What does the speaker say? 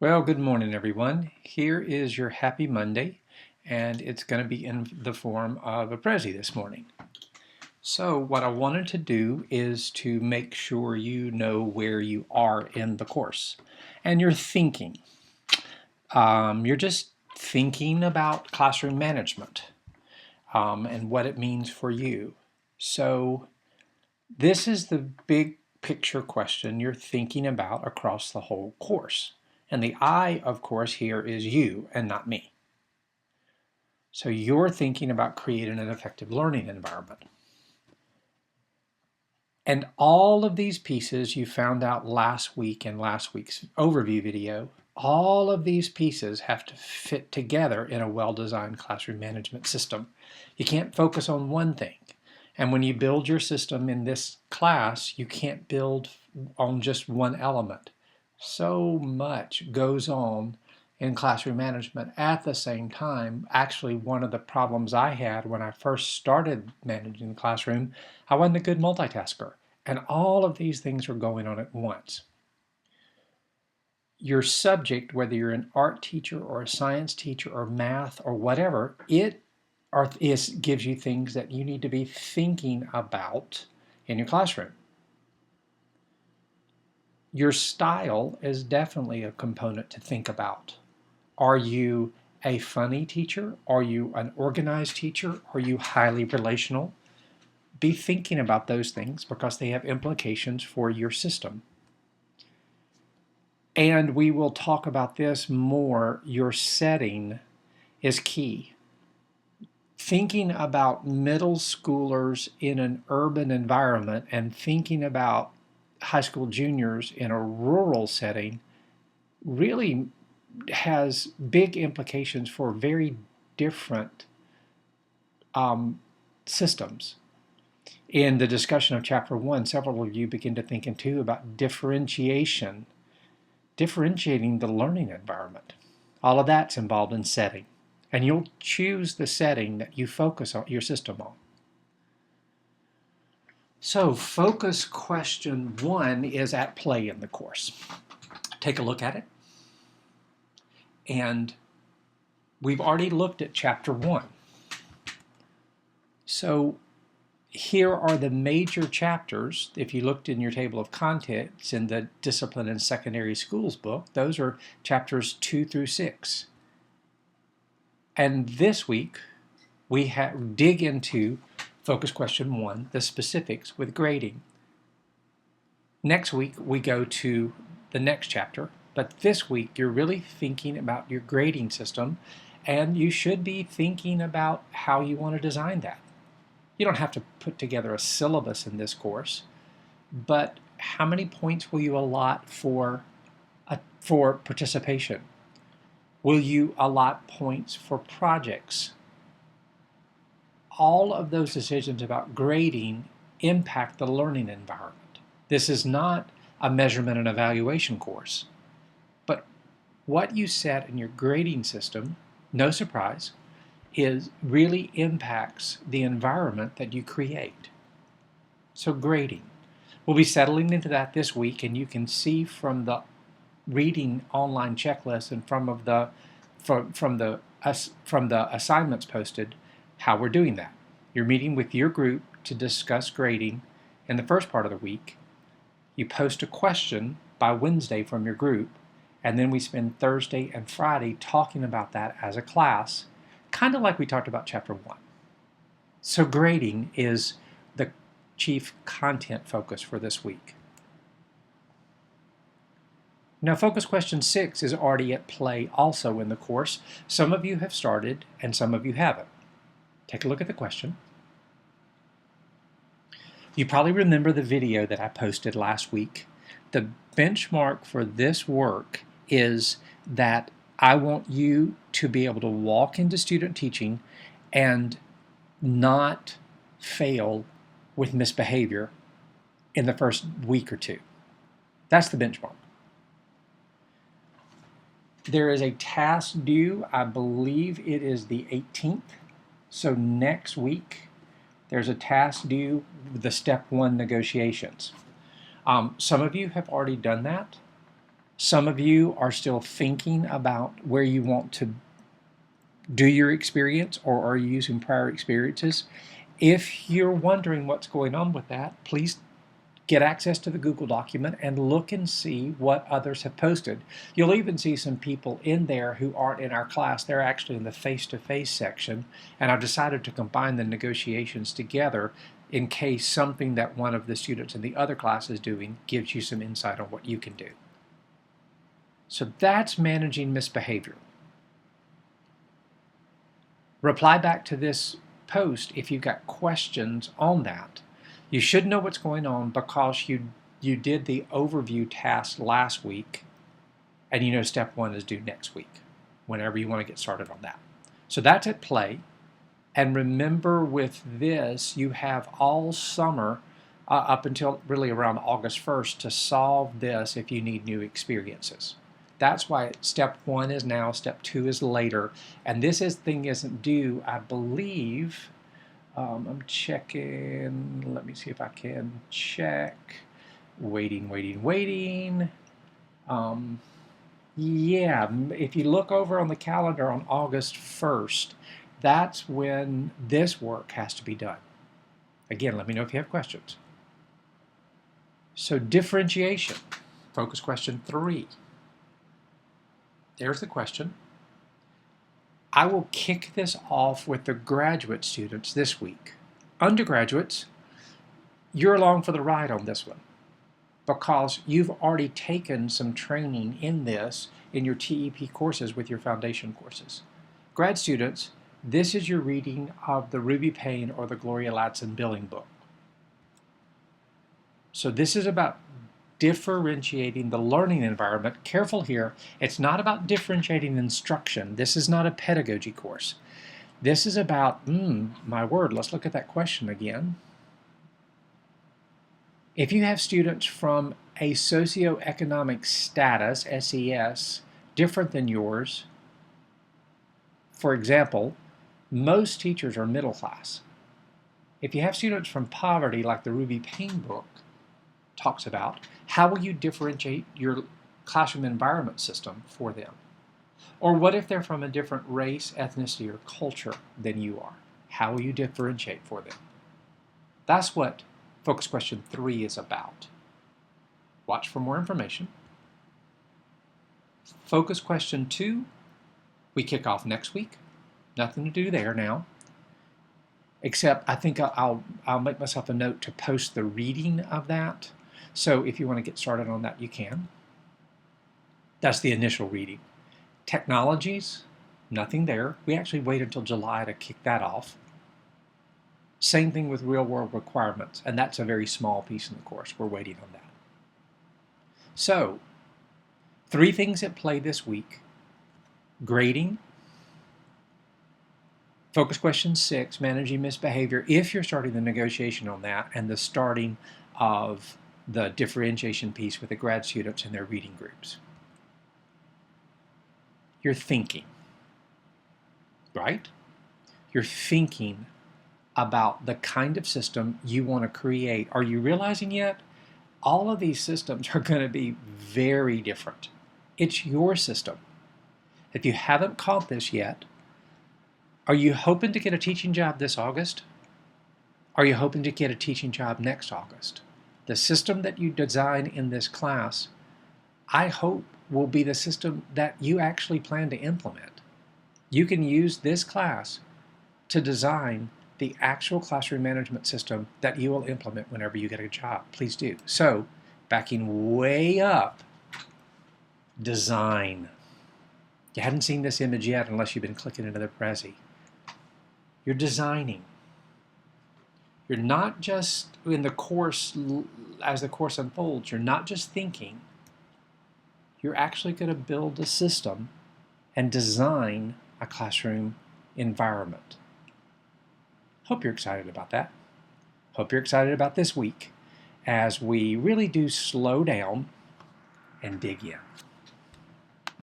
Well, good morning, everyone. Here is your happy Monday, and it's going to be in the form of a Prezi this morning. So what I wanted to do is to make sure you know where you are in the course, and you're thinking. You're just thinking about classroom management and what it means for you. So this is the big picture question you're thinking about across the whole course. And the I, of course, here is you and not me. So you're thinking about creating an effective learning environment. And all of these pieces you found out last week in last week's overview video, all of these pieces have to fit together in a well-designed classroom management system. You can't focus on one thing. And when you build your system in this class, you can't build on just one element. So much goes on in classroom management at the same time. Actually, one of the problems I had when I first started managing the classroom, I wasn't a good multitasker. And all of these things were going on at once. Your subject, whether you're an art teacher or a science teacher or math or whatever, gives you things that you need to be thinking about in your classroom. Your style is definitely a component to think about. Are you a funny teacher? Are you an organized teacher? Are you highly relational? Be thinking about those things because they have implications for your system. And we will talk about this more. Your setting is key. Thinking about middle schoolers in an urban environment and thinking about high school juniors in a rural setting really has big implications for very different systems. In the discussion of chapter 1, several of you begin to think too about differentiating the learning environment. All of that's involved in setting. And you'll choose the setting that you focus on your system on. So focus question 1 is at play in the course. Take a look at it. And we've already looked at chapter 1. So here are the major chapters. If you looked in your table of contents in the Discipline in Secondary Schools book, those are chapters 2 through 6. And this week, we dig into focus question 1, the specifics with grading. Next week, we go to the next chapter, but this week, you're really thinking about your grading system, and you should be thinking about how you want to design that. You don't have to put together a syllabus in this course, but how many points will you allot for participation? Will you allot points for projects? All of those decisions about grading impact the learning environment. This is not a measurement and evaluation course, but what you set in your grading system, no surprise, really impacts the environment that you create. So grading. We'll be settling into that this week, and you can see from the reading online checklist and from the assignments posted how we're doing that. You're meeting with your group to discuss grading in the first part of the week. You post a question by Wednesday from your group, and then we spend Thursday and Friday talking about that as a class, kind of like we talked about chapter 1. So grading is the chief content focus for this week. Now, focus question 6 is already at play also in the course. Some of you have started and some of you haven't. Take a look at the question. You probably remember the video that I posted last week. The benchmark for this work is that I want you to be able to walk into student teaching and not fail with misbehavior in the first week or two. That's the benchmark. There is a task due, I believe it is the 18th. So next week, there's a task due with the step 1 negotiations. Some of you have already done that. Some of you are still thinking about where you want to do your experience, or are you using prior experiences? If you're wondering what's going on with that, please get access to the Google document and look and see what others have posted. You'll even see some people in there who aren't in our class. They're actually in the face-to-face section, and I've decided to combine the negotiations together in case something that one of the students in the other class is doing gives you some insight on what you can do. So that's managing misbehavior. Reply back to this post if you've got questions on that. You should know what's going on because you did the overview task last week, and you know step 1 is due next week, whenever you want to get started on that. So that's at play. And remember, with this, you have all summer up until really around August 1st to solve this if you need new experiences. That's why step 1 is now, step 2 is later, and this thing isn't due, I believe. I'm checking. Let me see if I can check. Waiting. Yeah, if you look over on the calendar on August 1st, that's when this work has to be done. Again, let me know if you have questions. So differentiation, focus question 3. There's the question. I will kick this off with the graduate students this week. Undergraduates, you're along for the ride on this one because you've already taken some training in this in your TEP courses with your foundation courses. Grad students, this is your reading of the Ruby Payne or the Gloria Ladson billing book. So this is about differentiating the learning environment. Careful here, it's not about differentiating instruction. This is not a pedagogy course. This is about, my word, let's look at that question again. If you have students from a socioeconomic status, SES, different than yours, for example, most teachers are middle class. If you have students from poverty, like the Ruby Payne book talks about, how will you differentiate your classroom environment system for them? Or what if they're from a different race, ethnicity, or culture than you are? How will you differentiate for them? That's what focus question 3 is about. Watch for more information. Focus question 2, we kick off next week. Nothing to do there now, except I think I'll make myself a note to post the reading of that. So if you want to get started on that, you can. That's the initial reading. Technologies, nothing there. We actually wait until July to kick that off. Same thing with real-world requirements, and that's a very small piece in the course. We're waiting on that. So, 3 things at play this week. Grading. Focus question 6, managing misbehavior, if you're starting the negotiation on that, and the starting of the differentiation piece with the grad students and their reading groups. You're thinking, right? You're thinking about the kind of system you want to create. Are you realizing yet? All of these systems are going to be very different. It's your system. If you haven't caught this yet, are you hoping to get a teaching job this August? Are you hoping to get a teaching job next August? The system that you design in this class, I hope, will be the system that you actually plan to implement. You can use this class to design the actual classroom management system that you will implement whenever you get a job. Please do. So, backing way up, design. You haven't seen this image yet unless you've been clicking into the Prezi. You're designing. You're not just in the course, as the course unfolds, you're not just thinking. You're actually going to build a system and design a classroom environment. Hope you're excited about that. Hope you're excited about this week as we really do slow down and dig in.